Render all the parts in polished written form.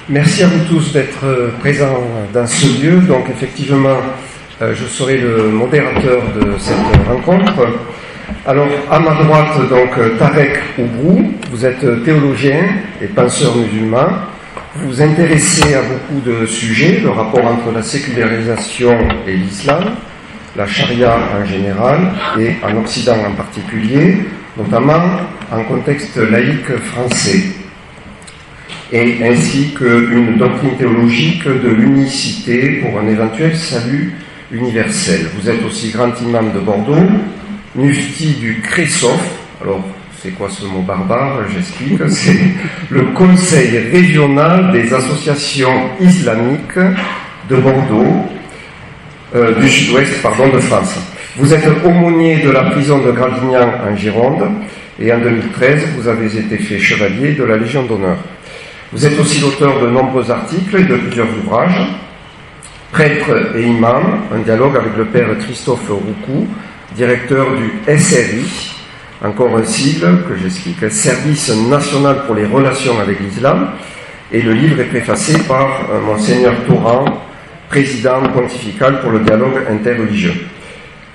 Merci à vous tous d'être présents dans ce lieu. Donc effectivement, je serai le modérateur de cette rencontre. Alors, à ma droite, donc Tarek Oubrou, vous êtes théologien et penseur musulman. Vous vous intéressez à beaucoup de sujets, le rapport entre la sécularisation et l'islam, la charia en général et en Occident en particulier, notamment en contexte laïque français, et ainsi qu'une doctrine théologique de l'unicité pour un éventuel salut universel. Vous êtes aussi grand imam de Bordeaux, mufti du CRESOF. Alors, c'est quoi ce mot barbare? J'explique. C'est le Conseil régional des associations islamiques de Bordeaux, du sud-ouest, de France. Vous êtes aumônier de la prison de Gradignan en Gironde, et en 2013, vous avez été fait chevalier de la Légion d'honneur. Vous êtes aussi l'auteur de nombreux articles et de plusieurs ouvrages. Prêtre et imam, un dialogue avec le père Christophe Roucou, directeur du SRI, encore un sigle que j'explique, Service national pour les relations avec l'islam, et le livre est préfacé par Monseigneur Torrent, président pontifical pour le dialogue interreligieux.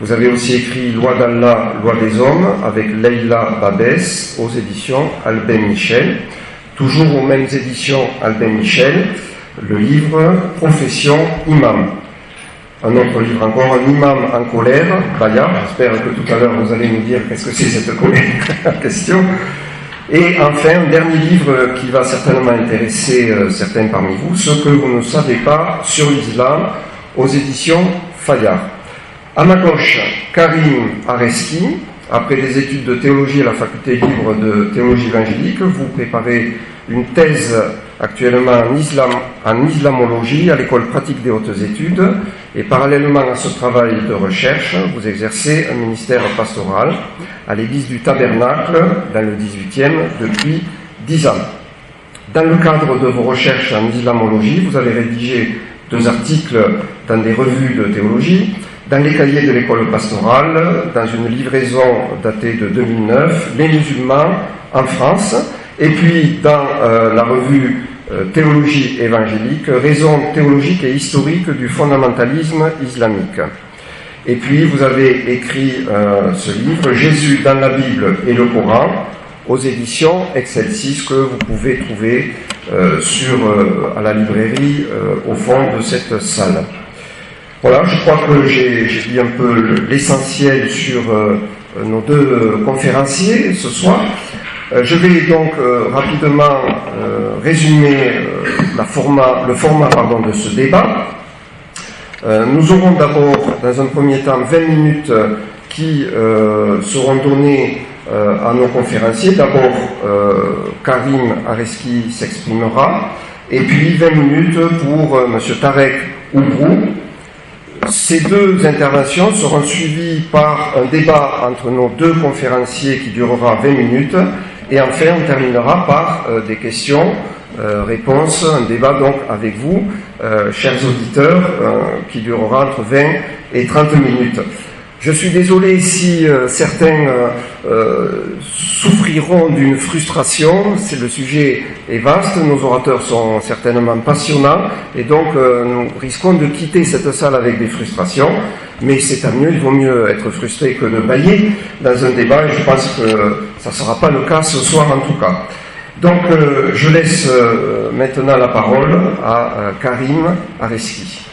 Vous avez aussi écrit Loi d'Allah, Loi des hommes, avec Leïla Babès, aux éditions Albin Michel. Toujours aux mêmes éditions Albin Michel, le livre Profession imam. Un autre livre encore, Un imam en colère, Bayard. J'espère que tout à l'heure vous allez nous dire qu'est-ce que c'est cette colère en question. Et enfin, un dernier livre qui va certainement intéresser certains parmi vous, Ce que vous ne savez pas sur l'islam, aux éditions Fayard. À ma gauche, Karim Areski. Après des études de théologie à la faculté libre de théologie évangélique, vous préparez une thèse actuellement en islamologie à l'école pratique des hautes études, et parallèlement à ce travail de recherche, vous exercez un ministère pastoral à l'église du Tabernacle dans le 18e depuis 10 ans. Dans le cadre de vos recherches en islamologie, vous avez rédigé 2 articles dans des revues de théologie, dans les cahiers de l'école pastorale, dans une livraison datée de 2009, Les musulmans en France, et puis dans la revue Théologie évangélique, Raisons théologiques et historiques du fondamentalisme islamique. Et puis vous avez écrit ce livre, Jésus dans la Bible et le Coran, aux éditions Excelsis, que vous pouvez trouver à la librairie au fond de cette salle. Voilà, je crois que j'ai dit un peu l'essentiel sur nos 2 conférenciers ce soir. Je vais donc rapidement résumer le format de ce débat. Nous aurons d'abord, dans un premier temps, 20 minutes qui seront données à nos conférenciers. D'abord, Karim Areski s'exprimera, et puis 20 minutes pour M. Tarek Oubrou. Ces 2 interventions seront suivies par un débat entre nos 2 conférenciers qui durera 20 minutes, et enfin on terminera par des questions-réponses, un débat donc avec vous, chers auditeurs, qui durera entre 20 et 30 minutes. Je suis désolé si certains souffriront d'une frustration. Le sujet est vaste, nos orateurs sont certainement passionnants, et donc nous risquons de quitter cette salle avec des frustrations, mais c'est tant mieux, il vaut mieux être frustré que de bâiller dans un débat, et je pense que ça ne sera pas le cas ce soir en tout cas. Donc je laisse maintenant la parole à Karim Areski.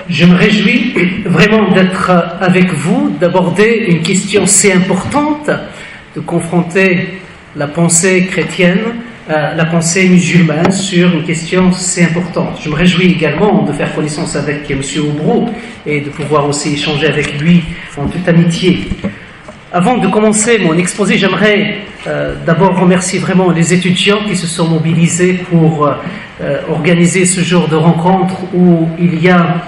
Je me réjouis vraiment d'être avec vous, d'aborder une question si importante, de confronter la pensée chrétienne, la pensée musulmane sur une question si importante. Je me réjouis également de faire connaissance avec M. Oubrou et de pouvoir aussi échanger avec lui en toute amitié. Avant de commencer mon exposé, j'aimerais d'abord remercier vraiment les étudiants qui se sont mobilisés pour organiser ce genre de rencontre où il y a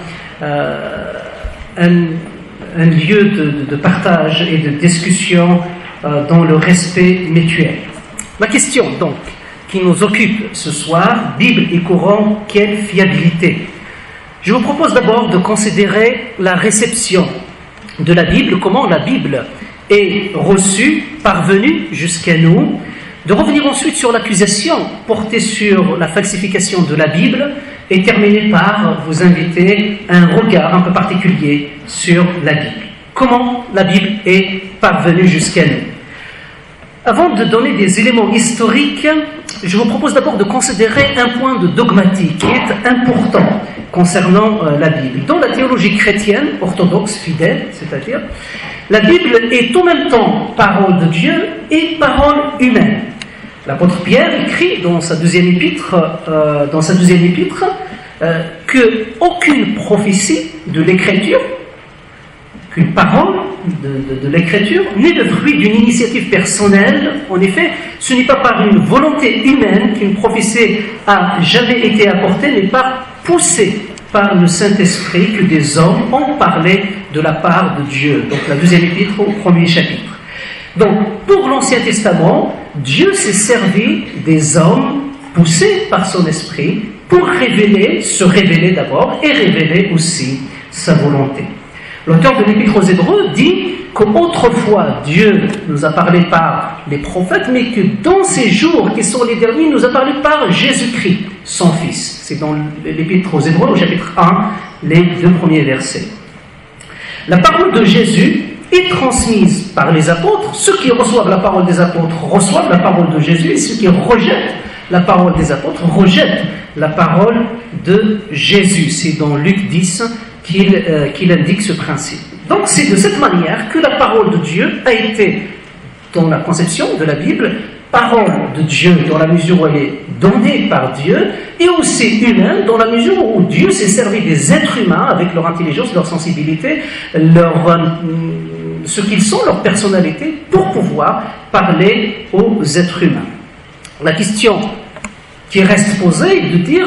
un lieu de partage et de discussion dans le respect mutuel. Ma question donc, qui nous occupe ce soir, Bible et Coran, quelle fiabilité? Je vous propose d'abord de considérer la réception de la Bible, comment la Bible est reçue, parvenue jusqu'à nous, de revenir ensuite sur l'accusation portée sur la falsification de la Bible et terminer par vous inviter à un regard un peu particulier sur la Bible. Comment la Bible est parvenue jusqu'à nous. Avant de donner des éléments historiques, je vous propose d'abord de considérer un point de dogmatique qui est important concernant la Bible. Dans la théologie chrétienne, orthodoxe, fidèle, c'est-à-dire, la Bible est en même temps parole de Dieu et parole humaine. L'apôtre Pierre écrit dans sa deuxième épître, que aucune prophétie de l'Écriture, qu'une parole de l'Écriture n'est le fruit d'une initiative personnelle. En effet, ce n'est pas par une volonté humaine qu'une prophétie a jamais été apportée, mais par poussée par le Saint-Esprit que des hommes ont parlé de la part de Dieu. Donc la deuxième épître au premier chapitre. Donc pour l'Ancien Testament, Dieu s'est servi des hommes poussés par son esprit pour se révéler d'abord et révéler aussi sa volonté. L'auteur de l'Épître aux Hébreux dit qu'autrefois Dieu nous a parlé par les prophètes, mais que dans ces jours qui sont les derniers, il nous a parlé par Jésus-Christ, son Fils. C'est dans l'Épître aux Hébreux, au chapitre 1, les 2 premiers versets. La parole de Jésus est transmise par les apôtres. Ceux qui reçoivent la parole des apôtres reçoivent la parole de Jésus, et ceux qui rejettent la parole des apôtres rejettent la parole de Jésus. C'est dans Luc 10 qu'il indique ce principe. Donc c'est de cette manière que la parole de Dieu a été, dans la conception de la Bible, parole de Dieu dans la mesure où elle est donnée par Dieu, et aussi humaine dans la mesure où Dieu s'est servi des êtres humains avec leur intelligence, leur sensibilité, ce qu'ils sont, leur personnalité, pour pouvoir parler aux êtres humains. La question qui reste posée est de dire: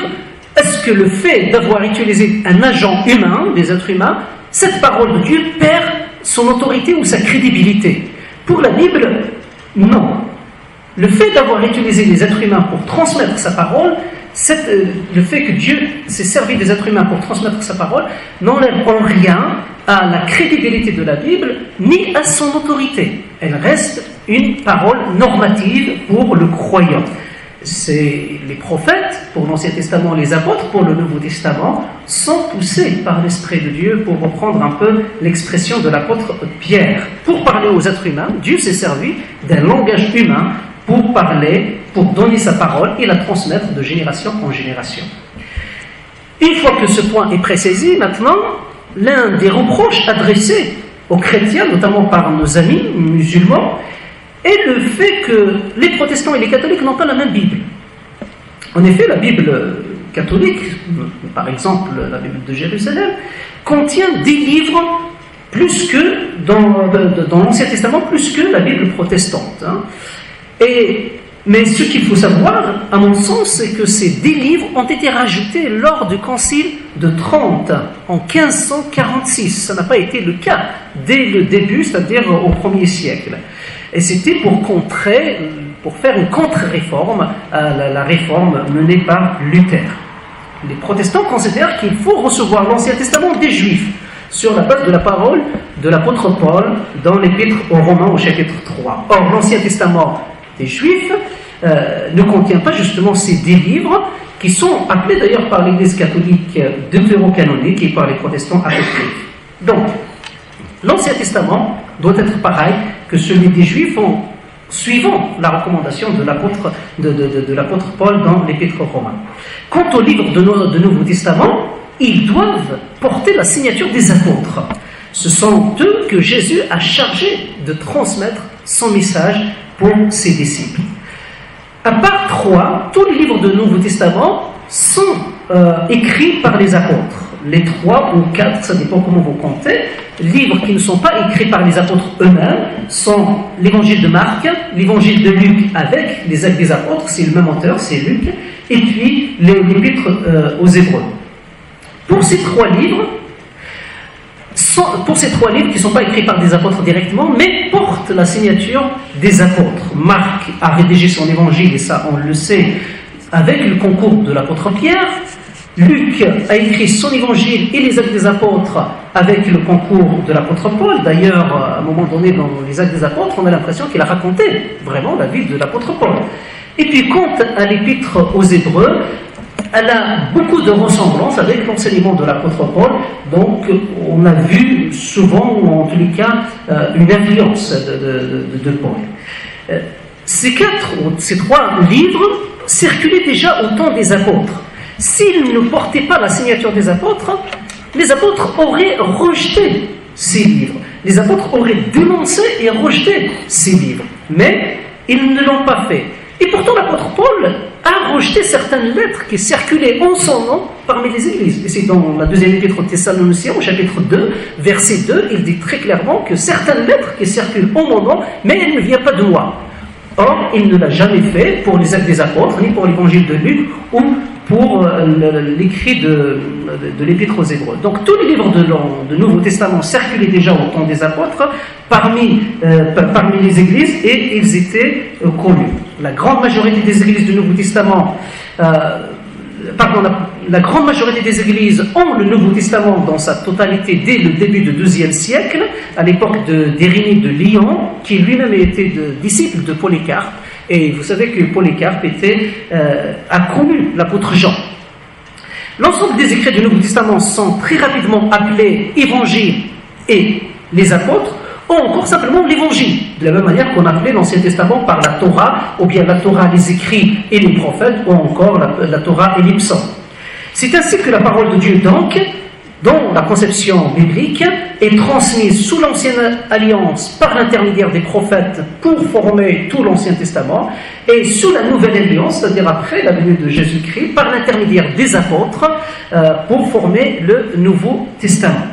est-ce que le fait d'avoir utilisé un agent humain, des êtres humains, cette parole de Dieu perd son autorité ou sa crédibilité? Pour la Bible, non. Le fait d'avoir utilisé des êtres humains pour transmettre sa parole, le fait que Dieu s'est servi des êtres humains pour transmettre sa parole, n'enlève en rien à la crédibilité de la Bible, ni à son autorité. Elle reste une parole normative pour le croyant. C'est les prophètes, pour l'Ancien Testament, les apôtres, pour le Nouveau Testament, sont poussés par l'Esprit de Dieu, pour reprendre un peu l'expression de l'apôtre Pierre. Pour parler aux êtres humains, Dieu s'est servi d'un langage humain pour parler, pour donner sa parole et la transmettre de génération en génération. Une fois que ce point est précisé, maintenant, l'un des reproches adressés aux chrétiens, notamment par nos amis musulmans, est le fait que les protestants et les catholiques n'ont pas la même Bible. En effet, la Bible catholique, par exemple la Bible de Jérusalem, contient des livres plus que dans l'Ancien Testament, plus que la Bible protestante. Mais ce qu'il faut savoir, à mon sens, c'est que ces 10 livres ont été rajoutés lors du Concile de Trente, en 1546. Ça n'a pas été le cas dès le début, c'est-à-dire au 1er siècle. Et c'était pour faire une contre-réforme à la réforme menée par Luther. Les protestants considèrent qu'il faut recevoir l'Ancien Testament des Juifs, sur la base de la parole de l'apôtre Paul dans l'Épître aux Romains au chapitre 3. Or, l'Ancien Testament des Juifs ne contient pas justement ces 10 livres, qui sont appelés d'ailleurs par l'Église catholique deutérocanonique et par les protestants apocryphes. Donc, l'Ancien Testament doit être pareil que celui des Juifs, suivant la recommandation de l'apôtre Paul dans l'Épître aux Romains. Quant aux livres de Nouveau Testament, ils doivent porter la signature des apôtres. Ce sont eux que Jésus a chargés de transmettre son message pour ses disciples. À part 3, tous les livres du Nouveau Testament sont écrits par les apôtres. Les 3 ou 4, ça dépend comment vous comptez, livres qui ne sont pas écrits par les apôtres eux-mêmes sont l'évangile de Marc, l'évangile de Luc avec les actes des apôtres, c'est le même auteur, c'est Luc, et puis l'épître aux Hébreux. Pour ces 3 livres qui ne sont pas écrits par des apôtres directement, mais portent la signature des apôtres. Marc a rédigé son évangile, et ça on le sait, avec le concours de l'apôtre Pierre. Luc a écrit son évangile et les actes des apôtres avec le concours de l'apôtre Paul. D'ailleurs, à un moment donné, dans les actes des apôtres, on a l'impression qu'il a raconté vraiment la vie de l'apôtre Paul. Et puis, quant à l'épître aux Hébreux, elle a beaucoup de ressemblances avec l'enseignement de l'apôtre Paul. Donc, on a vu souvent, ou en tous les cas, une influence de Paul. Ces trois livres circulaient déjà au temps des apôtres. S'ils ne portaient pas la signature des apôtres, les apôtres auraient rejeté ces livres. Les apôtres auraient dénoncé et rejeté ces livres. Mais ils ne l'ont pas fait. Et pourtant, l'apôtre Paul a rejeté certaines lettres qui circulaient en son nom parmi les églises. Et c'est dans la deuxième épître aux Thessaloniciens, au chapitre 2, verset 2, il dit très clairement que certaines lettres qui circulent en mon nom, mais elles ne viennent pas de moi. Or, il ne l'a jamais fait pour les actes des apôtres, ni pour l'évangile de Luc, ou pour l'écrit de l'épître aux Hébreux. Donc tous les livres de Nouveau Testament circulaient déjà au temps des apôtres parmi les églises, et ils étaient connus. La grande majorité des églises du Nouveau Testament, la grande majorité des églises ont le Nouveau Testament dans sa totalité dès le début du IIe siècle, à l'époque d'Irénée de Lyon, qui lui-même était disciple de Polycarpe. Et vous savez que Polycarpe a connu l'apôtre Jean. L'ensemble des écrits du Nouveau Testament sont très rapidement appelés Évangiles et les apôtres, ou encore simplement l'Évangile, de la même manière qu'on appelait l'Ancien Testament par la Torah, ou bien la Torah, les écrits et les prophètes, ou encore la Torah et les psaumes. C'est ainsi que la parole de Dieu, donc, dans la conception biblique, est transmise sous l'Ancienne Alliance par l'intermédiaire des prophètes pour former tout l'Ancien Testament, et sous la Nouvelle Alliance, c'est-à-dire après la venue de Jésus-Christ, par l'intermédiaire des apôtres pour former le Nouveau Testament.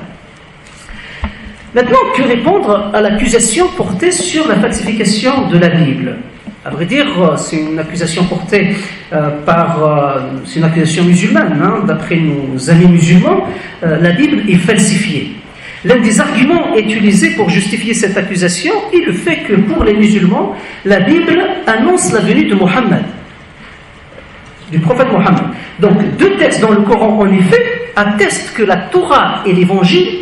Maintenant, que répondre à l'accusation portée sur la falsification de la Bible? À vrai dire, c'est une accusation portée c'est une accusation musulmane. D'après nos amis musulmans, la Bible est falsifiée. L'un des arguments utilisés pour justifier cette accusation est le fait que pour les musulmans, la Bible annonce la venue de Mohammed, du prophète Mohammed. Donc, deux textes dans le Coran, en effet, attestent que la Torah et l'Évangile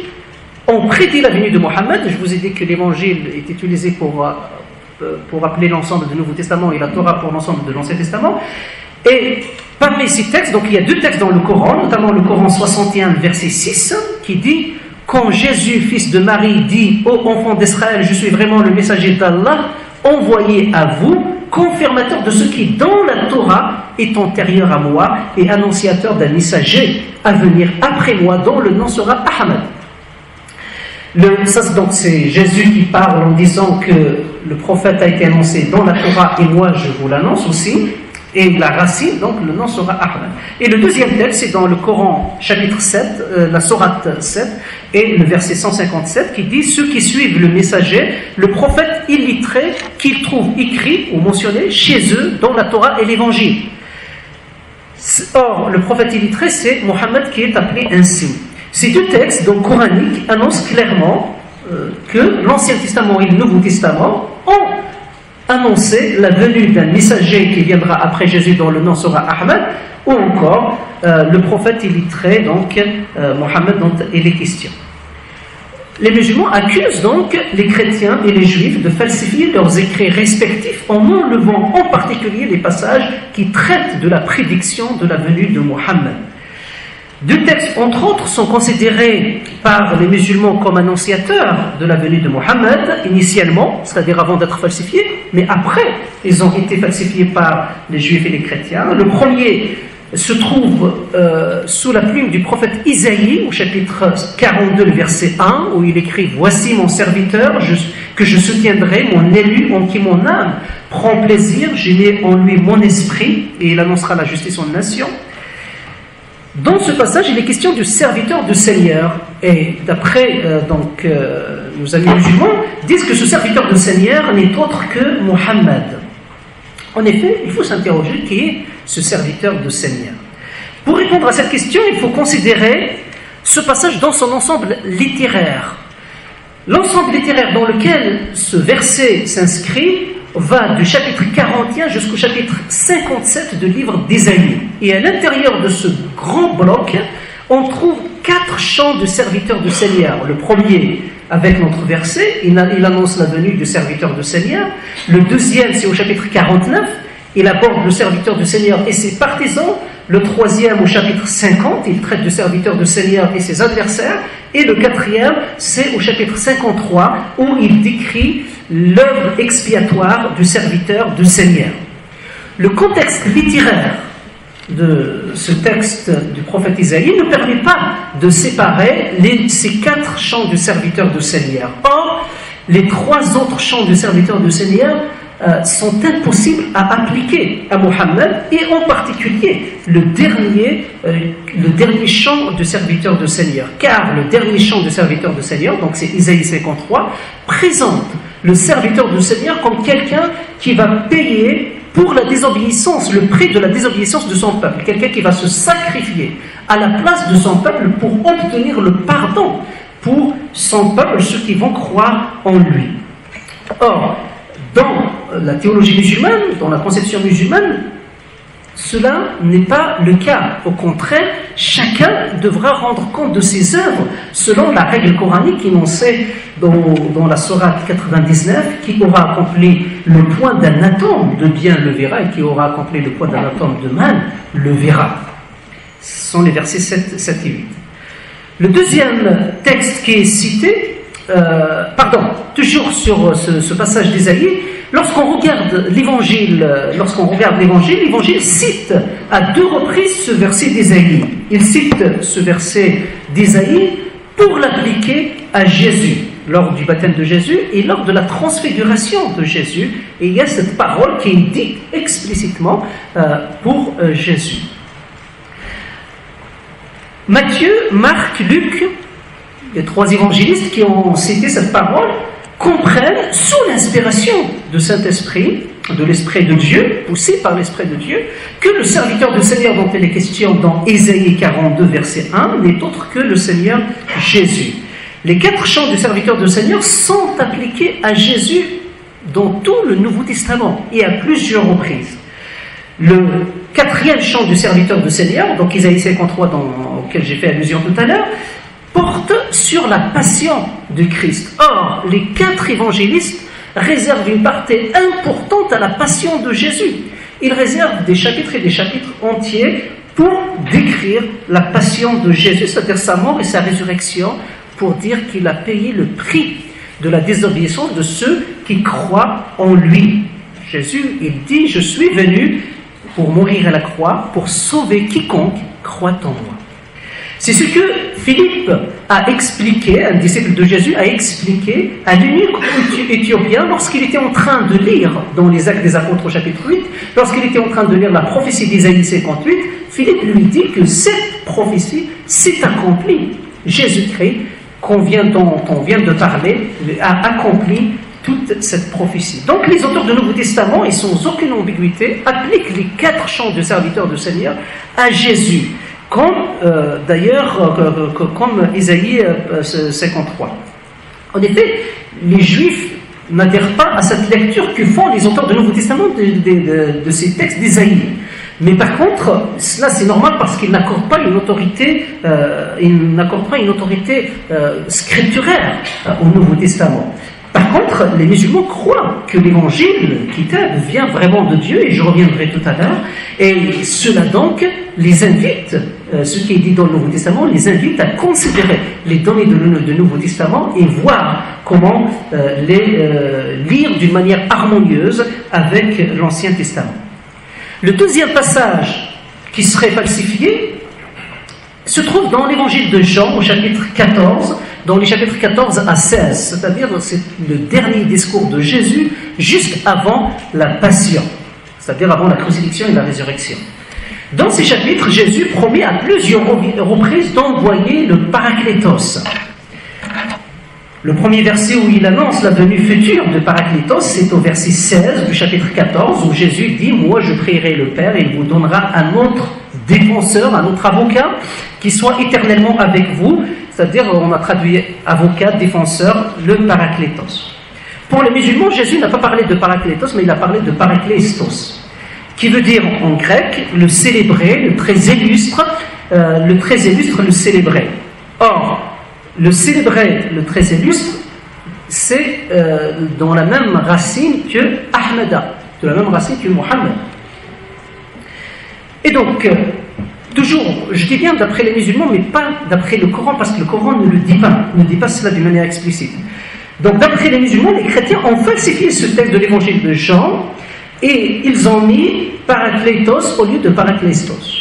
ont prédit la venue de Mohammed. Je vous ai dit que l'Évangile est utilisé pour appeler l'ensemble du Nouveau Testament et la Torah pour l'ensemble de l'Ancien Testament. Et parmi ces textes, donc il y a deux textes dans le Coran, notamment le Coran 61, verset 6, qui dit « Quand Jésus, fils de Marie, dit « Ô enfants d'Israël, je suis vraiment le messager d'Allah, envoyé à vous, confirmateur de ce qui, dans la Torah, est antérieur à moi et annonciateur d'un messager à venir après moi, dont le nom sera Ahmad. » Donc c'est Jésus qui parle en disant que le prophète a été annoncé dans la Torah et moi je vous l'annonce aussi, et la racine, donc le nom sera Ahmad. Et le deuxième texte, c'est dans le Coran chapitre 7, la sourate 7, et le verset 157 qui dit « Ceux qui suivent le messager, le prophète illettré qu'ils trouvent écrit ou mentionné chez eux dans la Torah et l'Évangile. » Or, le prophète illettré, c'est Mohammed qui est appelé ainsi. Ces deux textes, donc coraniques, annoncent clairement que l'Ancien Testament et le Nouveau Testament ont annoncé la venue d'un messager qui viendra après Jésus, dont le nom sera Ahmad, ou encore le prophète illettré, donc Mohammed, dont il est question. Les musulmans accusent donc les chrétiens et les juifs de falsifier leurs écrits respectifs en enlevant en particulier les passages qui traitent de la prédiction de la venue de Mohammed. Deux textes, entre autres, sont considérés par les musulmans comme annonciateurs de la venue de Mohammed, initialement, c'est-à-dire avant d'être falsifiés, mais après, ils ont été falsifiés par les juifs et les chrétiens. Le premier se trouve sous la plume du prophète Isaïe, au chapitre 42, verset 1, où il écrit « Voici mon serviteur, que je soutiendrai, mon élu, en qui mon âme prend plaisir, j'ai mis en lui mon esprit, et il annoncera la justice aux nations. » Dans ce passage, il est question du serviteur du Seigneur. Et d'après nos amis musulmans, disent que ce serviteur du Seigneur n'est autre que Mohammed. En effet, il faut s'interroger qui est ce serviteur du Seigneur. Pour répondre à cette question, il faut considérer ce passage dans son ensemble littéraire. L'ensemble littéraire dans lequel ce verset s'inscrit va du chapitre 41 jusqu'au chapitre 57 du livre d'Ésaïe. Et à l'intérieur de ce grand bloc, on trouve 4 chants de serviteurs du Seigneur. Le premier, avec notre verset, il annonce la venue du serviteur du Seigneur. Le deuxième, c'est au chapitre 49, il aborde le serviteur du Seigneur et ses partisans. Le troisième, au chapitre 50, il traite du serviteur du Seigneur et ses adversaires. Et le quatrième, c'est au chapitre 53, où il décrit l'œuvre expiatoire du serviteur du Seigneur. Le contexte littéraire de ce texte du prophète Isaïe ne permet pas de séparer ces 4 chants du serviteur du Seigneur. Or, les 3 autres chants du serviteur du Seigneur sont impossibles à appliquer à Mohammed, et en particulier le dernier chant du serviteur du Seigneur. Car le dernier chant du serviteur du Seigneur, donc c'est Isaïe 53, présente le serviteur du Seigneur comme quelqu'un qui va payer pour la désobéissance, le prix de la désobéissance de son peuple. Quelqu'un qui va se sacrifier à la place de son peuple pour obtenir le pardon pour son peuple, ceux qui vont croire en lui. Or, dans la théologie musulmane, dans la conception musulmane, cela n'est pas le cas. Au contraire, chacun devra rendre compte de ses œuvres selon la règle coranique énoncée dans la sourate 99, qui aura accompli le point d'un atome de bien le verra, et qui aura accompli le point d'un atome de mal le verra. Ce sont les versets 7 et 8. Le deuxième texte qui est cité, toujours sur ce passage d'Ésaïe, lorsqu'on regarde l'évangile, l'évangile cite à 2 reprises ce verset d'Ésaïe. Il cite ce verset d'Ésaïe pour l'appliquer à Jésus, lors du baptême de Jésus et lors de la transfiguration de Jésus. Et il y a cette parole qui est dite explicitement pour Jésus. Matthieu, Marc, Luc, les 3 évangélistes qui ont cité cette parole, comprennent, sous l'inspiration du Saint-Esprit, de l'Esprit de Dieu, poussé par l'Esprit de Dieu, que le serviteur du Seigneur dont il est question dans Ésaïe 42, verset 1, n'est autre que le Seigneur Jésus. Les 4 chants du serviteur du Seigneur sont appliqués à Jésus dans tout le Nouveau Testament, et à plusieurs reprises. Le 4e chant du serviteur du Seigneur, donc Ésaïe 53, auquel j'ai fait allusion tout à l'heure, porte sur la passion de Christ. Or, les 4 évangélistes réservent une partie importante à la passion de Jésus. Ils réservent des chapitres et des chapitres entiers pour décrire la passion de Jésus, c'est-à-dire sa mort et sa résurrection, pour dire qu'il a payé le prix de la désobéissance de ceux qui croient en lui. Jésus, il dit « Je suis venu pour mourir à la croix, pour sauver quiconque croit en moi ». C'est ce que Philippe a expliqué, un disciple de Jésus a expliqué à l'eunuque éthiopien lorsqu'il était en train de lire, dans les Actes des Apôtres au chapitre 8, lorsqu'il était en train de lire la prophétie d'Ésaïe 58, Philippe lui dit que cette prophétie s'est accomplie. Jésus-Christ, dont on vient de parler, a accompli toute cette prophétie. Donc les auteurs du Nouveau Testament, et sans aucune ambiguïté, appliquent les 4 chants du serviteur du Seigneur à Jésus. Comme Ésaïe 53. En effet, les Juifs n'adhèrent pas à cette lecture que font les auteurs du Nouveau Testament de ces textes d'Ésaïe. Mais par contre, cela c'est normal parce qu'ils n'accordent pas une autorité, scripturaire au Nouveau Testament. Par contre, les musulmans croient que l'évangile, Kitab, vient vraiment de Dieu, et je reviendrai tout à l'heure, et cela donc les invite, ce qui est dit dans le Nouveau Testament, les invite à considérer les données du Nouveau Testament et voir comment les lire d'une manière harmonieuse avec l'Ancien Testament. Le deuxième passage qui serait falsifié se trouve dans l'évangile de Jean au chapitre 14, dans les chapitres 14 à 16, c'est-à-dire c'est le dernier discours de Jésus juste avant la passion, c'est-à-dire avant la crucifixion et la résurrection. Dans ces chapitres, Jésus promet à plusieurs reprises d'envoyer le Paraclétos. Le premier verset où il annonce la venue future de Paraclétos, c'est au verset 16 du chapitre 14, où Jésus dit « Moi je prierai le Père et il vous donnera un autre défenseur, un autre avocat, qui soit éternellement avec vous », c'est-à-dire on a traduit avocat, défenseur, le Paraclétos. Pour les musulmans, Jésus n'a pas parlé de parakletos, mais il a parlé de parakleistos, qui veut dire en grec le célébré, le très illustre, le célébré. Or, le célébré, le très illustre, c'est dans la même racine que Ahmada, de la même racine que Mohammed. Et donc, toujours, je dis bien d'après les musulmans, mais pas d'après le Coran, parce que le Coran ne le dit pas cela d'une manière explicite. Donc, d'après les musulmans, les chrétiens ont falsifié ce texte de l'évangile de Jean, et ils ont mis parakletos au lieu de parakleistos.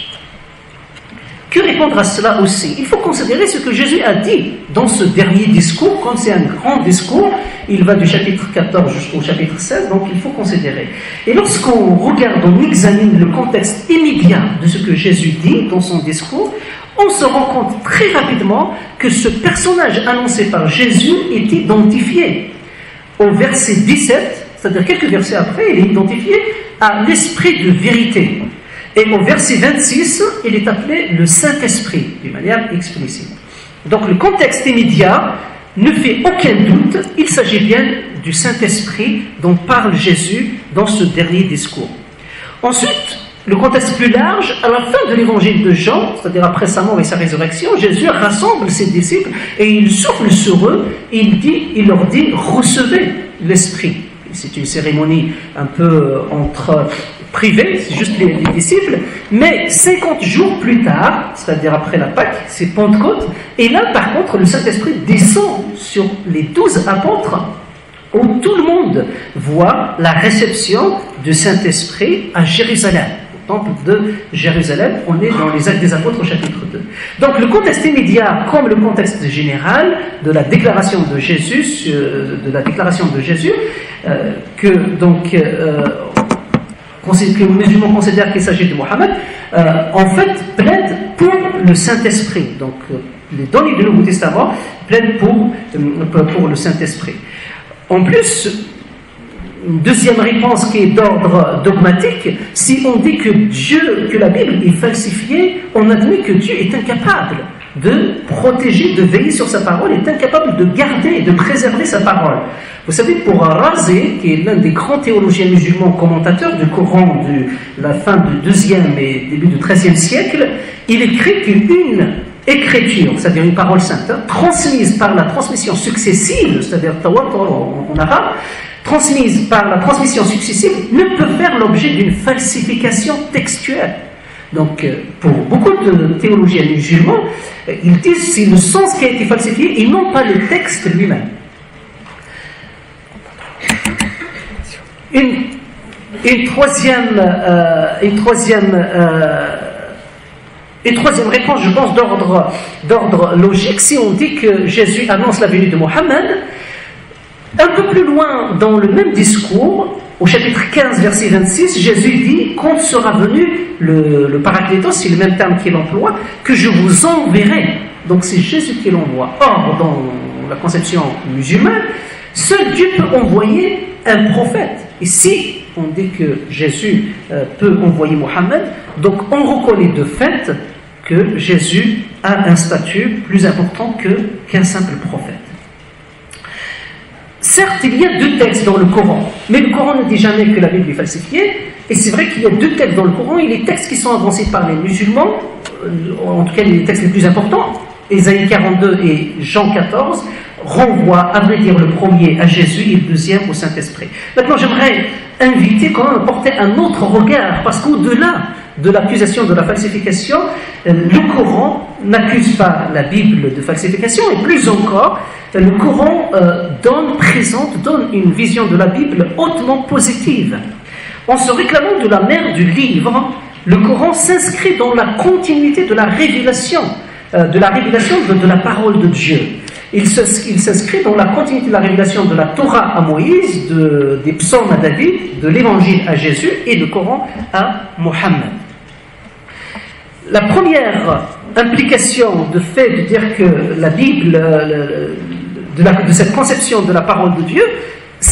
Que répondre à cela aussi? Il faut considérer ce que Jésus a dit dans ce dernier discours. Comme c'est un grand discours, il va du chapitre 14 jusqu'au chapitre 16, donc il faut considérer. Et lorsqu'on regarde, on examine le contexte immédiat de ce que Jésus dit dans son discours, on se rend compte très rapidement que ce personnage annoncé par Jésus est identifié. Au verset 17, c'est-à-dire quelques versets après, il est identifié à l'esprit de vérité. Et au verset 26, il est appelé le Saint-Esprit, d'une manière explicite. Donc le contexte immédiat ne fait aucun doute, il s'agit bien du Saint-Esprit dont parle Jésus dans ce dernier discours. Ensuite, le contexte plus large, à la fin de l'évangile de Jean, c'est-à-dire après sa mort et sa résurrection, Jésus rassemble ses disciples et il souffle sur eux et il leur dit « Recevez l'Esprit ». C'est une cérémonie un peu privée, c'est juste les disciples, mais 50 jours plus tard, c'est-à-dire après la Pâque, c'est Pentecôte, et là par contre le Saint-Esprit descend sur les 12 apôtres, où tout le monde voit la réception du Saint-Esprit à Jérusalem. Au temple de Jérusalem, on est dans les Actes des Apôtres au chapitre 2. Donc le contexte immédiat, comme le contexte général de la déclaration de Jésus, que les musulmans considèrent qu'il s'agit de Mohammed, en fait plaide pour le Saint-Esprit. Donc dans les Nouveau Testament plaide pour le Saint-Esprit. En plus, une deuxième réponse qui est d'ordre dogmatique, si on dit que la Bible est falsifiée, on admet que Dieu est incapable de protéger, de veiller sur sa parole, est incapable de garder et de préserver sa parole. Vous savez, pour Razi, qui est l'un des grands théologiens musulmans commentateurs du Coran de la fin du 2e et début du 13e siècle, il écrit qu'une écriture, c'est-à-dire une parole sainte, transmise par la transmission successive, c'est-à-dire tawatur en arabe, transmise par la transmission successive, ne peut faire l'objet d'une falsification textuelle. Donc, pour beaucoup de théologiens musulmans, ils disent c'est le sens qui a été falsifié et non pas le texte lui-même. Une troisième réponse, je pense, d'ordre logique, si on dit que Jésus annonce la venue de Mohammed, un peu plus loin dans le même discours, au chapitre 15, verset 26, Jésus dit, quand sera venu le parakletos, c'est le même terme qu'il emploie, que je vous enverrai. Donc c'est Jésus qui l'envoie. Or, dans la conception musulmane, seul Dieu peut envoyer un prophète. Et si on dit que Jésus peut envoyer Mohammed, donc on reconnaît de fait que Jésus a un statut plus important qu'un simple prophète. Certes, il y a 2 textes dans le Coran, mais le Coran ne dit jamais que la Bible est falsifiée, et c'est vrai qu'il y a 2 textes dans le Coran, et les textes qui sont avancés par les musulmans, en tout cas les textes les plus importants, Ésaïe 42 et Jean 14, renvoient, à vrai dire, le premier à Jésus et le deuxième au Saint-Esprit. Maintenant, j'aimerais inviter quand même à porter un autre regard, parce qu'au-delà de l'accusation de la falsification, le Coran n'accuse pas la Bible de falsification, et plus encore, le Coran donne une vision de la Bible hautement positive. En se réclamant de la mère du livre, le Coran s'inscrit dans la continuité de la révélation, de la parole de Dieu. Il s'inscrit dans la continuité de la révélation de la Torah à Moïse, des psaumes à David, de l'évangile à Jésus et le Coran à Mohammed. La première implication de fait de dire que la Bible, de cette conception de la parole de Dieu,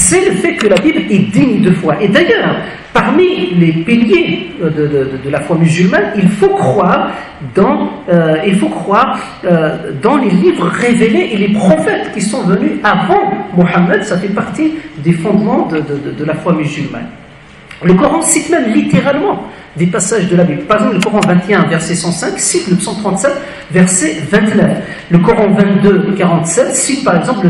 c'est le fait que la Bible est digne de foi. Et d'ailleurs, parmi les piliers de la foi musulmane, il faut croire dans les livres révélés et les prophètes qui sont venus avant Mohammed. Ça fait partie des fondements de la foi musulmane. Le Coran cite même littéralement des passages de la Bible. Par exemple, le Coran 21, verset 105, cite le psaume 37, verset 29. Le Coran 22, 47 cite par exemple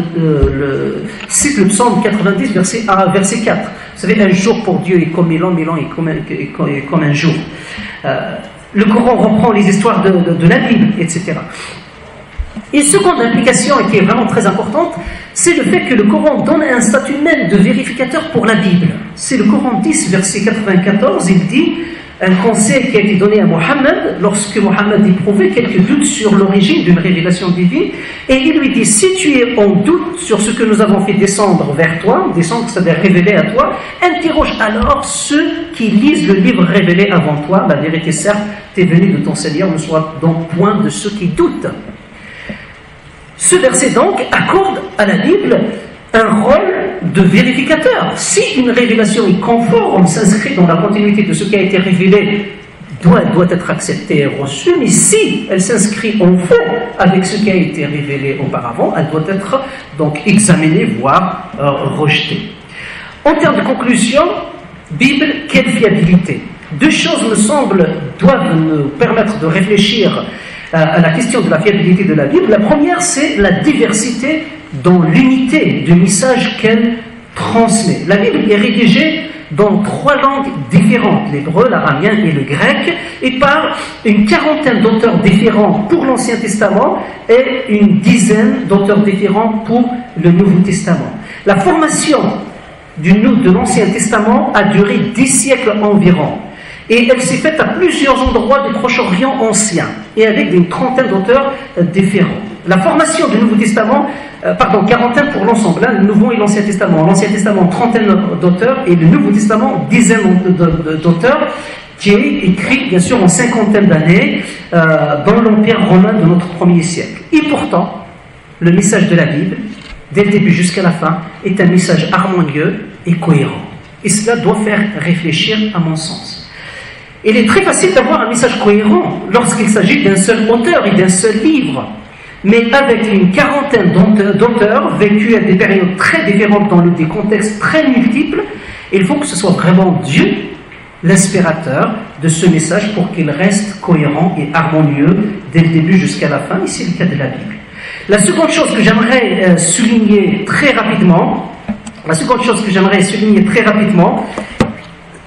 cite le psaume 90, verset 4. Vous savez, un jour pour Dieu est comme 1000 ans, 1000 ans est comme un jour. Le Coran reprend les histoires de la Bible, etc. Une seconde implication, qui est vraiment très importante, c'est le fait que le Coran donne un statut même de vérificateur pour la Bible. C'est le Coran 10, verset 94, il dit un conseil qui a été donné à Mohammed lorsque Mohammed éprouvait quelques doutes sur l'origine d'une révélation divine, et il lui dit: si tu es en doute sur ce que nous avons fait descendre vers toi, descendre, c'est-à-dire révéler à toi, interroge alors ceux qui lisent le livre révélé avant toi. La vérité, certes, t'est venue de ton Seigneur, ne sois donc point de ceux qui doutent. Ce verset donc accorde à la Bible un rôle de vérificateur. Si une révélation est conforme, s'inscrit dans la continuité de ce qui a été révélé, doit être acceptée et reçue, mais si elle s'inscrit en faux avec ce qui a été révélé auparavant, elle doit être donc examinée, voire rejetée. En termes de conclusion, Bible, quelle fiabilité? Deux choses me semblent doivent nous permettre de réfléchir à la question de la fiabilité de la Bible. La première, c'est la diversité dans l'unité du message qu'elle transmet. La Bible est rédigée dans 3 langues différentes, l'hébreu, l'aramien et le grec, et par une quarantaine d'auteurs différents pour l'Ancien Testament et une dizaine d'auteurs différents pour le Nouveau Testament. La formation de l'Ancien Testament a duré 10 siècles environ. Et elle s'est faite à plusieurs endroits du Proche-Orient ancien, et avec une trentaine d'auteurs différents. La formation du Nouveau Testament, quarantaine pour l'ensemble, le Nouveau et l'Ancien Testament. L'Ancien Testament, trentaine d'auteurs, et le Nouveau Testament, dizaine d'auteurs, qui est écrit, bien sûr, en cinquantaine d'années, dans l'Empire romain de notre 1er siècle. Et pourtant, le message de la Bible, dès le début jusqu'à la fin, est un message harmonieux et cohérent. Et cela doit faire réfléchir, à mon sens. Il est très facile d'avoir un message cohérent lorsqu'il s'agit d'un seul auteur et d'un seul livre. Mais avec une quarantaine d'auteurs vécus à des périodes très différentes dans des contextes très multiples, il faut que ce soit vraiment Dieu, l'inspirateur de ce message, pour qu'il reste cohérent et harmonieux dès le début jusqu'à la fin, et c'est le cas de la Bible. La seconde chose que j'aimerais souligner très rapidement,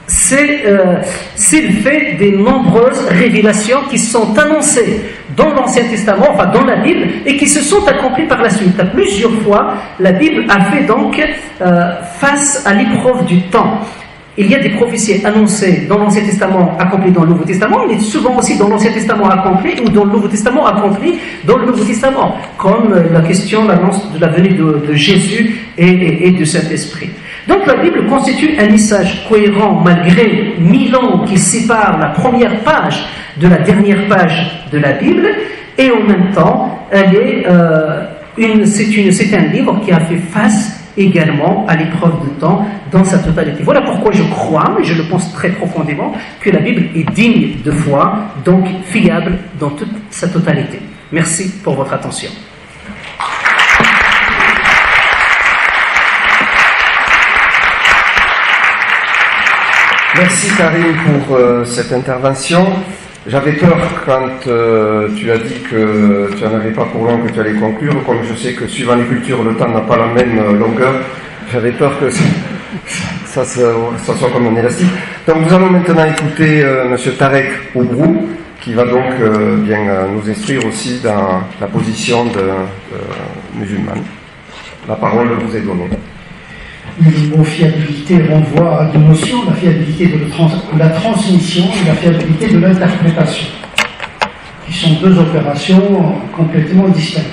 c'est le fait des nombreuses révélations qui sont annoncées dans l'Ancien Testament, enfin dans la Bible, et qui se sont accomplies par la suite. À plusieurs fois, la Bible a fait donc face à l'épreuve du temps. Il y a des prophéties annoncées dans l'Ancien Testament, accomplies dans le Nouveau Testament, mais souvent aussi dans l'Ancien Testament accompli, ou dans le Nouveau Testament accompli dans le Nouveau Testament, comme la question, l'annonce de la venue de Jésus et du Saint-Esprit. Donc la Bible constitue un message cohérent malgré 1000 ans qui séparent la première page de la dernière page de la Bible, et en même temps, c'est un livre qui a fait face également à l'épreuve de temps dans sa totalité. Voilà pourquoi je crois, et je le pense très profondément, que la Bible est digne de foi, donc fiable dans toute sa totalité. Merci pour votre attention. Merci Karim pour cette intervention. J'avais peur quand tu as dit que tu n'en avais pas pour long que tu allais conclure, comme je sais que suivant les cultures le temps n'a pas la même longueur, j'avais peur que ça soit comme un élastique. Donc nous allons maintenant écouter Monsieur Tarek Oubrou, qui va donc nous instruire aussi dans la position musulmane. La parole vous est donnée. Le mot fiabilité renvoie à deux notions, la fiabilité de la transmission et la fiabilité de l'interprétation, qui sont deux opérations complètement distinctes.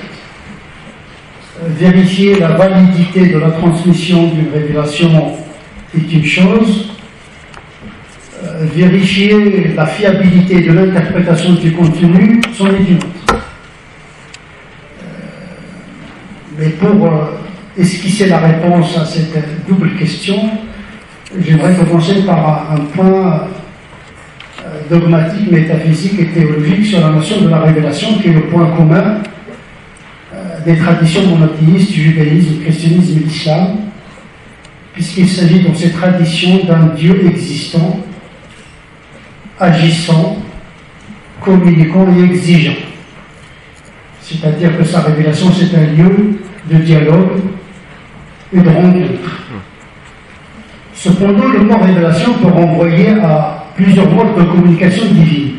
Vérifier la validité de la transmission d'une révélation est une chose, vérifier la fiabilité de l'interprétation du contenu c'en est une autre. Mais pour esquisser la réponse à cette double question, j'aimerais commencer par un point dogmatique, métaphysique et théologique sur la notion de la révélation, qui est le point commun des traditions monothéistes du judaïsme, du christianisme et de l'islam, puisqu'il s'agit dans ces traditions d'un Dieu existant, agissant, communiquant et exigeant. C'est-à-dire que sa révélation, c'est un lieu de dialogue et de rencontre. Cependant, le mot révélation peut renvoyer à plusieurs modes de communication divine.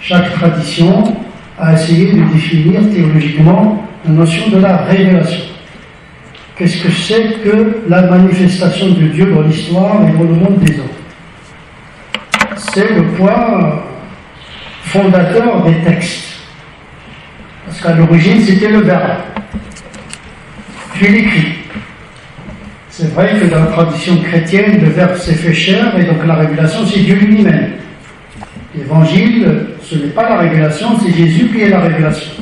Chaque tradition a essayé de définir théologiquement la notion de la révélation. Qu'est-ce que c'est que la manifestation de Dieu dans l'histoire et dans le monde des hommes? C'est le point fondateur des textes. Parce qu'à l'origine, c'était le verbe, puis l'écrit. C'est vrai que dans la tradition chrétienne, le verbe s'est fait chair, et donc la révélation, c'est Dieu lui-même. L'évangile, ce n'est pas la révélation, c'est Jésus qui est la révélation.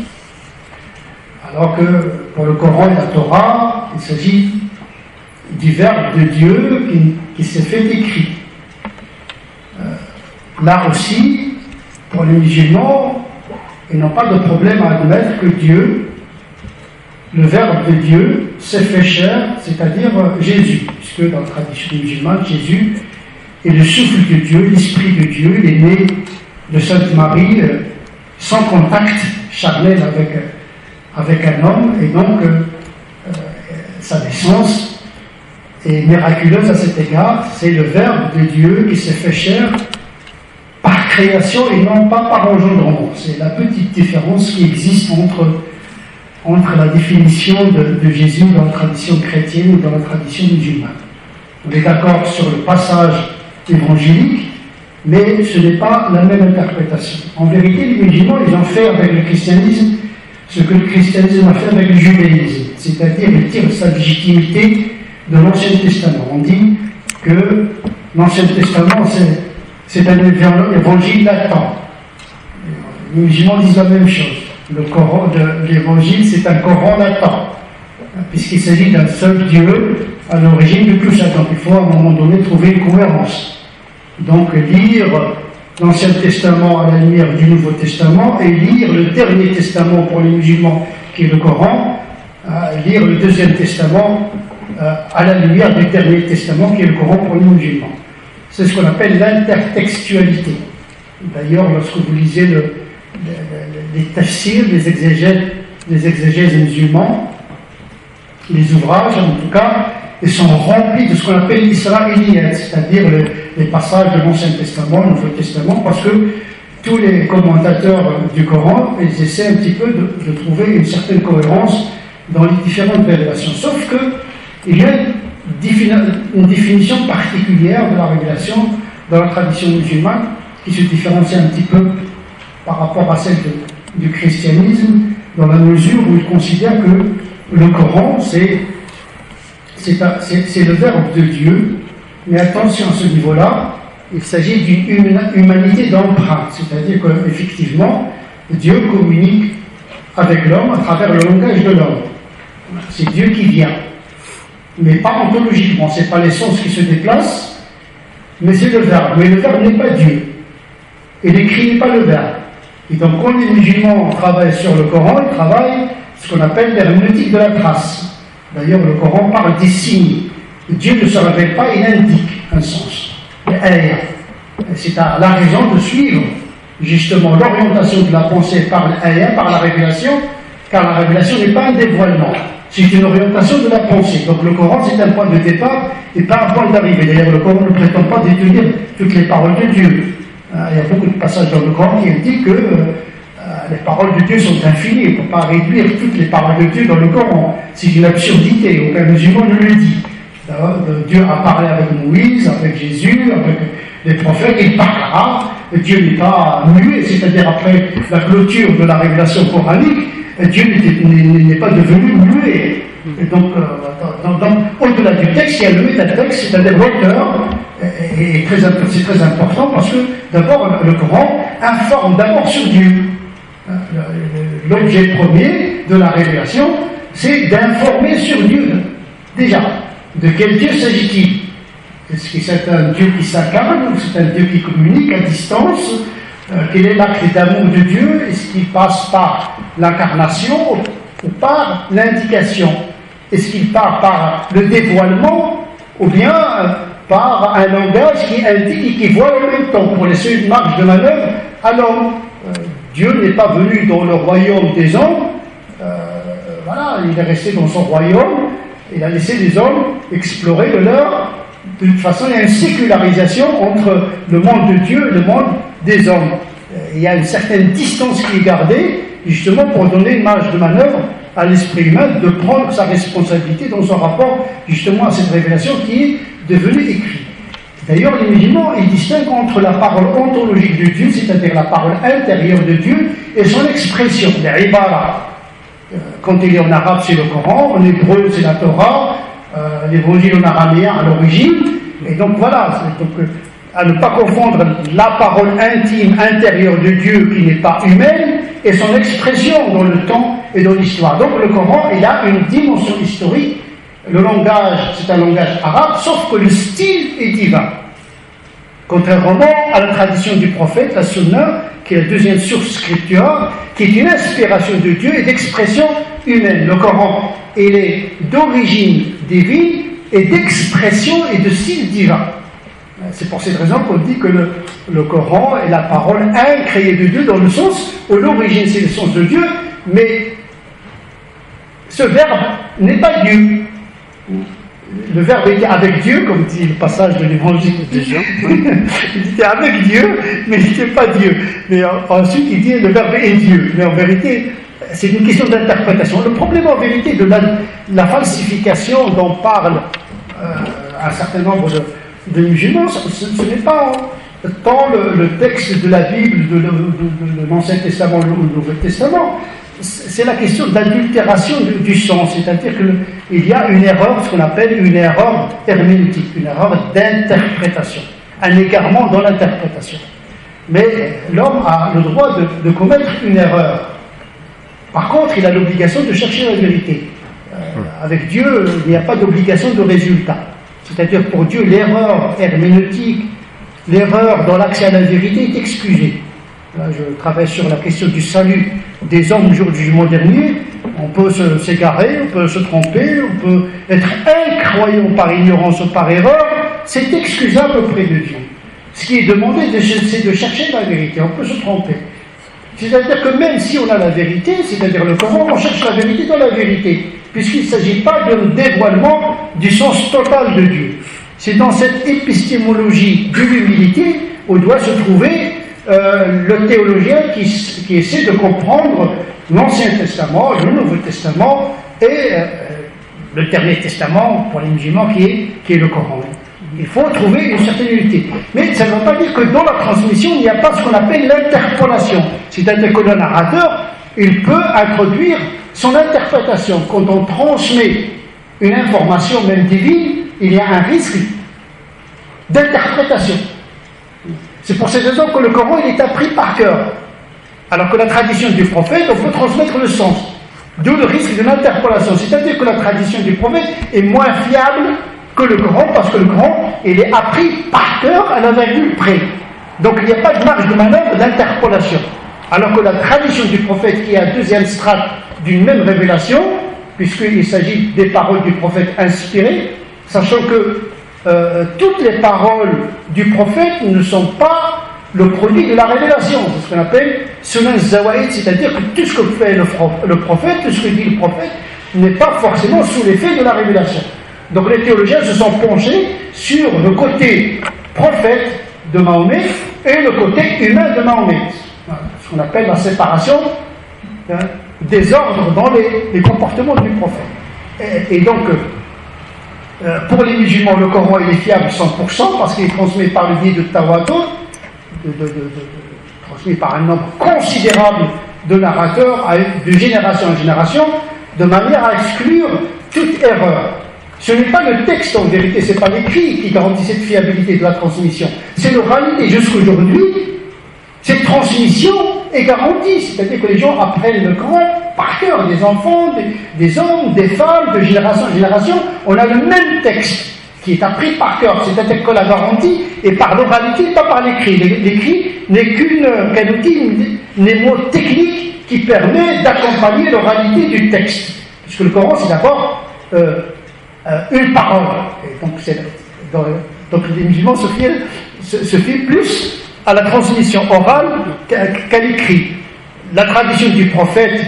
Alors que pour le Coran et la Torah, il s'agit du verbe de Dieu qui s'est fait écrit. Là aussi, pour les musulmans, ils n'ont pas de problème à admettre que Dieu, le verbe de Dieu, s'est fait chair, c'est-à-dire Jésus, puisque dans la tradition musulmane, Jésus est le souffle de Dieu, l'esprit de Dieu, il est né de Sainte Marie sans contact charnel avec un homme, et donc sa naissance est miraculeuse à cet égard. C'est le verbe de Dieu qui s'est fait chair par création et non pas par engendrement. C'est la petite différence qui existe entre la définition de Jésus dans la tradition chrétienne et dans la tradition musulmane. On est d'accord sur le passage évangélique, mais ce n'est pas la même interprétation. En vérité, les musulmans, ils ont fait avec le christianisme ce que le christianisme a fait avec le judaïsme, c'est-à-dire il tire sa légitimité de l'Ancien Testament. On dit que l'Ancien Testament, c'est un évangile latent. Les musulmans disent la même chose. Le Coran de l'évangile, c'est un Coran latent, puisqu'il s'agit d'un seul Dieu à l'origine de tout ça. Donc il faut à un moment donné trouver une cohérence. Donc lire l'Ancien Testament à la lumière du Nouveau Testament et lire le Dernier Testament pour les musulmans, qui est le Coran, lire le Deuxième Testament à la lumière du Dernier Testament, qui est le Coran pour les musulmans. C'est ce qu'on appelle l'intertextualité. D'ailleurs, lorsque vous lisez les tafsirs, les exégèses musulmans, les ouvrages en tout cas, ils sont remplis de ce qu'on appelle l'israéliyat, c'est-à-dire les passages de l'Ancien Testament, le Nouveau Testament, parce que tous les commentateurs du Coran, ils essaient un petit peu de trouver une certaine cohérence dans les différentes révélations. Sauf qu'il y a une définition particulière de la révélation dans la tradition musulmane qui se différencie un petit peu par rapport à celle du christianisme, dans la mesure où ils considèrent que le Coran, c'est le verbe de Dieu, mais attention à ce niveau-là, il s'agit d'une humanité d'empreinte, c'est-à-dire qu'effectivement, Dieu communique avec l'homme à travers le langage de l'homme. C'est Dieu qui vient, mais pas ontologiquement, ce n'est pas l'essence qui se déplace, mais c'est le verbe. Mais le verbe n'est pas Dieu, et l'écrit n'est pas le verbe. Et donc quand les musulmans travaillent sur le Coran, ils travaillent ce qu'on appelle l'herméneutique de la trace. D'ailleurs, le Coran parle des signes. Dieu ne se révèle pas, il indique un sens. C'est à la raison de suivre justement l'orientation de la pensée par l'ayah, par la révélation, car la révélation n'est pas un dévoilement, c'est une orientation de la pensée. Donc le Coran, c'est un point de départ et pas un point d'arrivée. D'ailleurs, le Coran ne prétend pas détenir toutes les paroles de Dieu. Il y a beaucoup de passages dans le Coran qui indiquent que les paroles de Dieu sont infinies. Il ne faut pas réduire toutes les paroles de Dieu dans le Coran. C'est une absurdité. Aucun musulman ne le dit. Dieu a parlé avec Moïse, avec Jésus, avec les prophètes, il parlera. Dieu n'est pas muet, c'est-à-dire après la clôture de la révélation coranique, Dieu n'est pas devenu muet. Et donc, au-delà du texte, il y a le métatexte, c'est-à-dire l'auteur, et c'est très important parce que d'abord, le Coran informe d'abord sur Dieu. L'objet premier de la révélation, c'est d'informer sur Dieu. Déjà, de quel Dieu s'agit-il? Est-ce que c'est un Dieu qui s'incarne ou c'est un Dieu qui communique à distance? Quel est l'acte d'amour de Dieu? Est-ce qu'il passe par l'incarnation ou par l'indication? Est-ce qu'il part par le dévoilement ou bien par un langage qui indique et qui voit en même temps pour laisser une marge de manœuvre à l'homme? Dieu n'est pas venu dans le royaume des hommes, voilà, il est resté dans son royaume, il a laissé les hommes explorer le leur. De toute façon, il y a une sécularisation entre le monde de Dieu et le monde des hommes. Il y a une certaine distance qui est gardée, justement pour donner une marge de manœuvre à l'esprit humain de prendre sa responsabilité dans son rapport justement à cette révélation qui est devenue écrite. D'ailleurs, les musulmans, ils distinguent entre la parole ontologique de Dieu, c'est-à-dire la parole intérieure de Dieu, et son expression, les ibara. Quand il est en arabe, c'est le Coran, en hébreu, c'est la Torah, l'évangile en araméen à l'origine, et donc voilà, donc, à ne pas confondre la parole intime, intérieure de Dieu qui n'est pas humaine, et son expression dans le temps et dans l'histoire. Donc le Coran, il a une dimension historique. Le langage, c'est un langage arabe, sauf que le style est divin. Contrairement à la tradition du prophète, la Sunna, qui est la deuxième source scripturale, qui est une inspiration de Dieu et d'expression humaine. Le Coran, il est d'origine divine et d'expression et de style divin. C'est pour cette raison qu'on dit que le Coran est la parole incréée de Dieu, dans le sens où l'origine c'est le sens de Dieu, mais ce verbe n'est pas Dieu. Le verbe était avec Dieu, comme dit le passage de l'évangile de Jean. Il était avec Dieu, mais il n'était pas Dieu. Mais ensuite, il dit le verbe est Dieu. Mais en vérité, c'est une question d'interprétation. Le problème en vérité de la falsification dont parle un certain nombre de musulmans, ce n'est pas tant le texte de la Bible, de l'Ancien Testament ou le Nouveau Testament. C'est la question d'adultération du sens, c'est-à-dire qu'il y a une erreur, ce qu'on appelle une erreur herméneutique, une erreur d'interprétation, un égarement dans l'interprétation. Mais l'homme a le droit de commettre une erreur. Par contre, il a l'obligation de chercher la vérité. Avec Dieu, il n'y a pas d'obligation de résultat. C'est-à-dire pour Dieu, l'erreur herméneutique, l'erreur dans l'accès à la vérité est excusée. Là, je travaille sur la question du salut des hommes au jour du jugement dernier. On peut s'égarer, on peut se tromper, on peut être incroyant par ignorance ou par erreur. C'est excusable auprès de Dieu. Ce qui est demandé, c'est de chercher la vérité. On peut se tromper. C'est-à-dire que même si on a la vérité, c'est-à-dire le Coran, on cherche la vérité dans la vérité, puisqu'il ne s'agit pas d'un dévoilement du sens total de Dieu. C'est dans cette épistémologie de l'humilité où doit se trouver le théologien qui essaie de comprendre l'Ancien Testament, le Nouveau Testament et le Dernier Testament pour les musulmans qui est le Coran. Il faut trouver une certaine unité. Mais ça ne veut pas dire que dans la transmission, il n'y a pas ce qu'on appelle l'interpolation. C'est-à-dire que le narrateur, il peut introduire son interprétation. Quand on transmet une information même divine, il y a un risque d'interprétation. C'est pour cette raison que le Coran il est appris par cœur. Alors que la tradition du prophète, on peut transmettre le sens. D'où le risque de l'interpolation. C'est-à-dire que la tradition du prophète est moins fiable que le Coran, parce que le Coran, il est appris par cœur à la virgule près. Donc il n'y a pas de marge de manœuvre d'interpolation. Alors que la tradition du prophète, qui est un deuxième strate d'une même révélation, puisqu'il s'agit des paroles du prophète inspirées, sachant que toutes les paroles du prophète ne sont pas le produit de la révélation. C'est ce qu'on appelle sunan zawaïd, c'est-à-dire que tout ce que fait le prophète, tout ce que dit le prophète, n'est pas forcément sous l'effet de la révélation. Donc les théologiens se sont penchés sur le côté prophète de Mahomet et le côté humain de Mahomet. Voilà, ce qu'on appelle la séparation des ordres dans les comportements du prophète. Et donc, pour les musulmans, le Coran il est fiable 100% parce qu'il est transmis par le biais de tawatur, transmis par un nombre considérable de narrateurs de génération en génération, de manière à exclure toute erreur. Ce n'est pas le texte en vérité, ce n'est pas l'écrit qui garantit cette fiabilité de la transmission. C'est l'oralité. Jusqu'aujourd'hui, cette transmission est garantie. C'est-à-dire que les gens apprennent le Coran par cœur, des enfants, des hommes, des femmes, de génération en génération. On a le même texte qui est appris par cœur, c'est-à-dire que la garantie est par l'oralité, pas par l'écrit. L'écrit n'est qu'un outil, n'est mot technique qui permet d'accompagner l'oralité du texte. Puisque le Coran, c'est d'abord une parole. Et donc les musulmans se fient plus à la transmission orale qu'à l'écrit. La tradition du prophète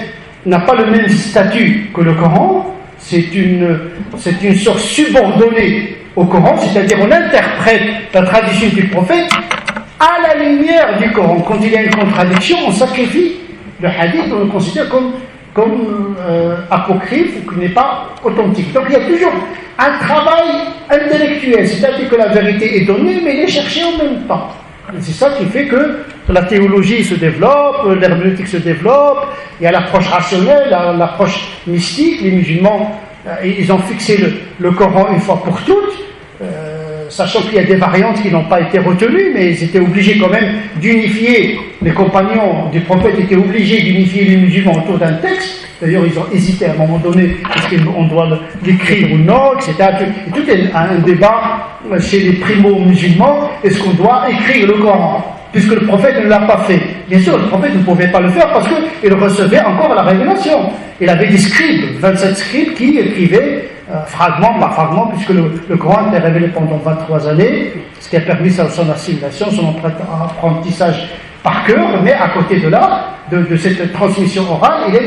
n'a pas le même statut que le Coran. C'est une source subordonnée au Coran, c'est-à-dire on interprète la tradition du prophète à la lumière du Coran. Quand il y a une contradiction, on sacrifie le hadith, on le considère comme apocryphe ou qui n'est pas authentique. Donc il y a toujours un travail intellectuel, c'est-à-dire que la vérité est donnée, mais elle est cherchée en même temps. C'est ça qui fait que la théologie se développe, l'herméneutique se développe, il y a l'approche rationnelle, l'approche mystique. Les musulmans, ils ont fixé le Coran une fois pour toutes, sachant qu'il y a des variantes qui n'ont pas été retenues, mais ils étaient obligés quand même d'unifier, les compagnons du prophète étaient obligés d'unifier les musulmans autour d'un texte. D'ailleurs, ils ont hésité à un moment donné, est-ce qu'on doit l'écrire ou non, etc. Et tout est un débat chez les primo-musulmans, est-ce qu'on doit écrire le Coran, puisque le prophète ne l'a pas fait. Bien sûr, le prophète ne pouvait pas le faire parce qu'il recevait encore la révélation. Il avait des scribes, 27 scribes qui écrivaient fragment par fragment, puisque le Coran était révélé pendant 23 années, ce qui a permis son assimilation, son apprentissage par cœur, mais à côté de là, de cette transmission orale, il y a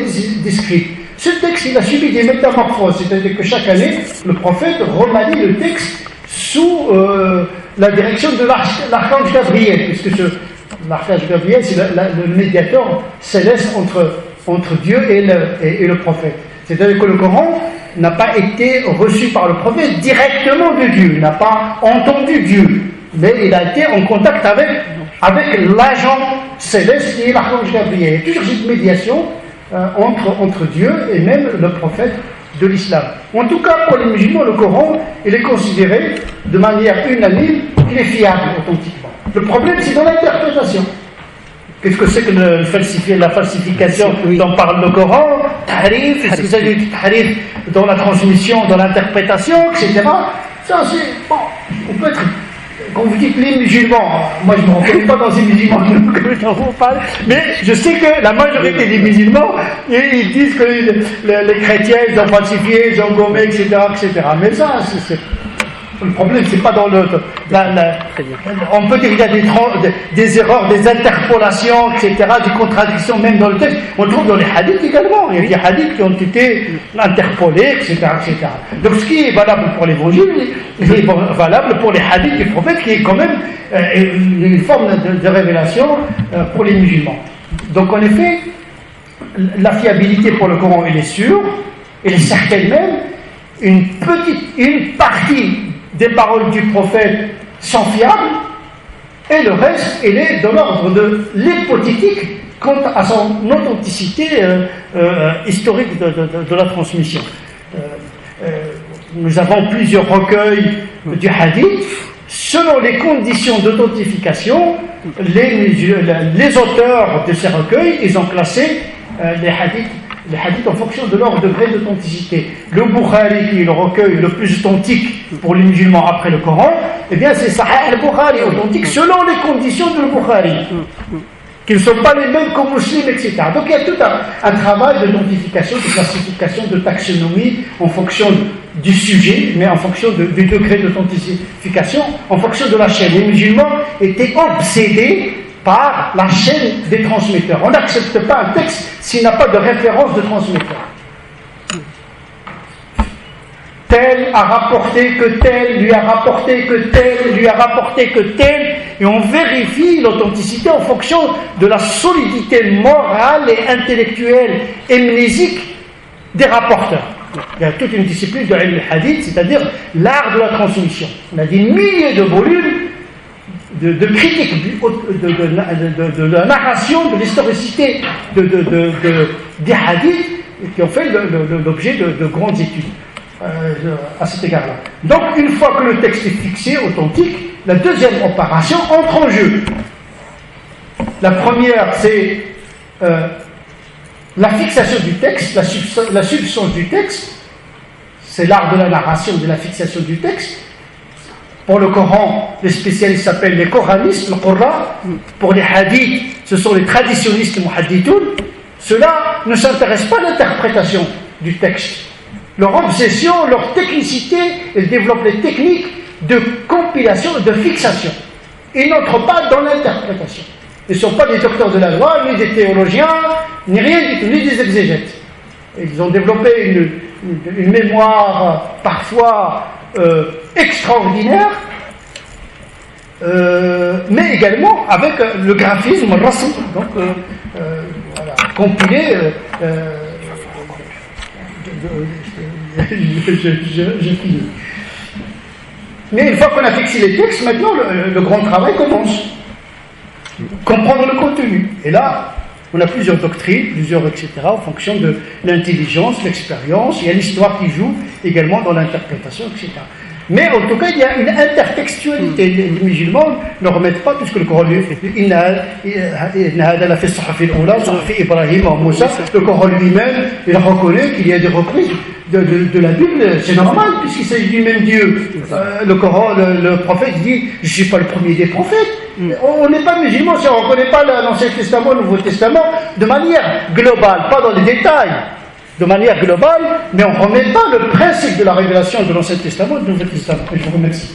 des scribes. Ce texte, il a subi des métamorphoses, c'est-à-dire que chaque année, le prophète remanie le texte sous la direction de l'archange Gabriel, puisque l'archange Gabriel, c'est le médiateur céleste entre Dieu et le prophèt. C'est-à-dire que le Coran n'a pas été reçu par le prophète directement de Dieu, il n'a pas entendu Dieu, mais il a été en contact avec l'agent céleste qui est l'archange Gabriel. Il y a toujours cette médiation entre Dieu et même le prophète de l'islam. En tout cas, pour les musulmans, le Coran, il est considéré de manière unanime qu'il est fiable authentiquement. Le problème, c'est dans l'interprétation. Qu'est-ce que c'est que la falsification dont parle le Coran? Tahrif, est-ce que ça du tahrif dans la transmission, dans l'interprétation, etc. Ça, c'est bon. On peut être. Quand vous dites les musulmans, moi je ne me reconnais pas dans ces musulmans que j'en vous parle, mais je sais que la majorité des musulmans, ils disent que les chrétiens, ils ont falsifié, ils ont gommé, etc., etc. Mais ça, le problème, c'est pas dans le. On peut dire qu'il y a des erreurs, des interpolations, etc., des contradictions même dans le texte. On le trouve dans les hadiths également. Il y a des hadiths qui ont été interpolés, etc., etc. Donc ce qui est valable pour l'évangile, est valable pour les hadiths du prophète, qui est quand même une forme de révélation pour les musulmans. Donc en effet, la fiabilité pour le Coran, elle est sûre, elle est certaine même. Une partie des paroles du prophète sont fiables, et le reste, elle est de l'ordre de l'hypothétique quant à son authenticité historique de la transmission. Nous avons plusieurs recueils du hadith. Selon les conditions d'authentification, les auteurs de ces recueils, ils ont classé les hadiths en fonction de leur degré d'authenticité. Le Bukhari, qui est le recueil le plus authentique pour les musulmans après le Coran, eh bien c'est Sahih al-Bukhari, authentique selon les conditions de Bukhari, qui ne sont pas les mêmes qu'au Muslim, etc. Donc il y a tout un travail d'authentification, de classification, de taxonomie en fonction du sujet, mais en fonction du degré d'authentification, en fonction de la chaîne. Les musulmans étaient obsédés par la chaîne des transmetteurs. On n'accepte pas un texte s'il n'a pas de référence de transmetteur. Tel a rapporté que tel, lui a rapporté que tel, lui a rapporté que tel, et on vérifie l'authenticité en fonction de la solidité morale et intellectuelle et mnésique des rapporteurs. Il y a toute une discipline de al-hadith, c'est-à-dire l'art de la transmission. On a des milliers de volumes de critiques de la narration, de l'historicité des hadiths qui ont fait l'objet de grandes études à cet égard-là. Donc, une fois que le texte est fixé, authentique, la deuxième opération entre en jeu. La première, c'est la fixation du texte, la substance du texte, c'est l'art de la narration, de la fixation du texte. Pour le Coran, les spécialistes s'appellent les coranistes, le Qurra. Pour les hadiths, ce sont les traditionnistes, les muhaddithoun. Ceux-là ne s'intéressent pas à l'interprétation du texte. Leur obsession, leur technicité, ils développent les techniques de compilation et de fixation. Ils n'entrent pas dans l'interprétation. Ils ne sont pas des docteurs de la loi, ni des théologiens, ni rien du tout, ni des exégètes. Ils ont développé une mémoire parfois extraordinaire, mais également avec le graphisme rassoul, donc voilà, compilé. Je finis. Mais une fois qu'on a fixé les textes, maintenant le grand travail commence. Comprendre le contenu. Et là, on a plusieurs doctrines, plusieurs etc. en fonction de l'intelligence, l'expérience. Il y a l'histoire qui joue également dans l'interprétation, etc. Mais en tout cas, il y a une intertextualité. Les musulmans ne remettent pas, puisque le Coran lui fait le Coran lui-même, il reconnaît qu'il y a des reprises de la Bible, c'est normal, puisqu'il s'agit du même Dieu. Le Coran, le prophète dit, je ne suis pas le premier des prophètes. On n'est pas musulman si on ne reconnaît pas l'Ancien Testament, le Nouveau Testament, de manière globale, pas dans les détails. De manière globale, mais on ne remet pas le principe de la révélation de l'Ancien Testament et du Nouveau Testament. Je vous remercie.